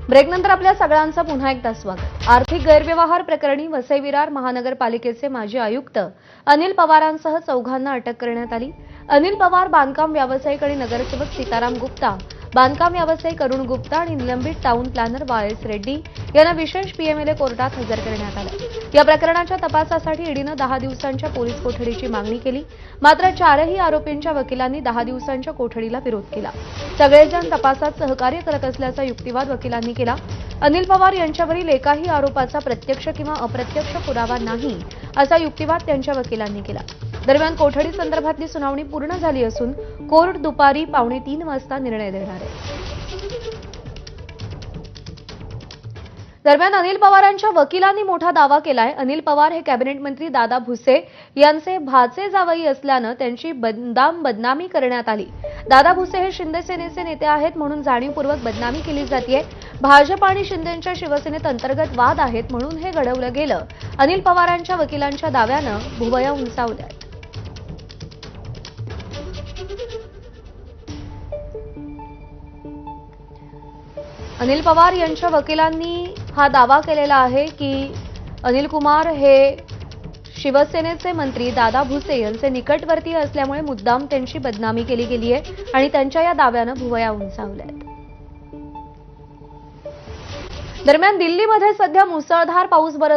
ब्रेकनंतर आपल्या सगळ्यांचं पुन्हा एकदा स्वागत। आर्थिक गैरव्यवहार प्रकरणी वसई विरार महानगरपालिकेचे माजी आयुक्त अनिल पवारांसह चौघांना अटक करण्यात आली। अनिल पवार, बांधकाम व्यावसायिक आणि नगरसेवक सीताराम गुप्ता, बांधकाम व्यावसायिक अरुण गुप्ता आणि निलंबित टाउन प्लॅनर वाय.एस. रेड्डी यांना विशेष पीएमएलए कोर्टात हजर करण्यात आलं। या प्रकरणाच्या तपासासाठी ईडीनं 10 दिवसांच्या पोलीस कोठडीची मागणी केली, मात्र चारही आरोपींच्या वकिलांनी 10 दिवसांच्या कोठडीला विरोध केला। सगळेजण तपासात सहकार्य करत असल्याचा युक्तिवाद वकिलांनी केला। अनिल पवार यांच्यावरील एकाही आरोपाचा प्रत्यक्ष किंवा अप्रत्यक्ष पुरावा नाही, असा युक्तिवाद त्यांच्या वकिलांनी केला। दरम्यान कोठडी संदर्भातली सुनावणी पूर्ण झाली असून कोर्ट दुपारी 2:45 वाजता निर्णय देणार आहे। दरम्यान अनिल पवारांच्या वकिलांनी मोठा दावा केलाय। अनिल पवार हे कॅबिनेट मंत्री दादा भुसे यांचे भाचे जावई असल्यानं त्यांची बदनामी करण्यात आली। दादा भुसे हे शिंदे सेनेचे नेते आहेत म्हणून जाणीवपूर्वक बदनामी केली जाते। भाजप आणि शिंदेच्या शिवसेनेत अंतर्गत वाद आहेत म्हणून हे घडवलं गेलं, अनिल पवारांच्या वकिलांच्या दाव्यानं भुवया उंचावल्या। अनिल पवार यांच्या वकिलांनी हा दावा केलेला आहे की अनिल कुमार हे शिवसेनेचे मंत्री दादा भुसे यांचे निकटवर्तीय असल्यामुळे मुद्दाम त्यांची बदनामी केली गेली आहे आणि त्यांच्या या दाव्यानं भुवया उंचावल्या आहेत। दरम्यान दिल्लीमध्ये सध्या मुसळधार पाऊस बरसत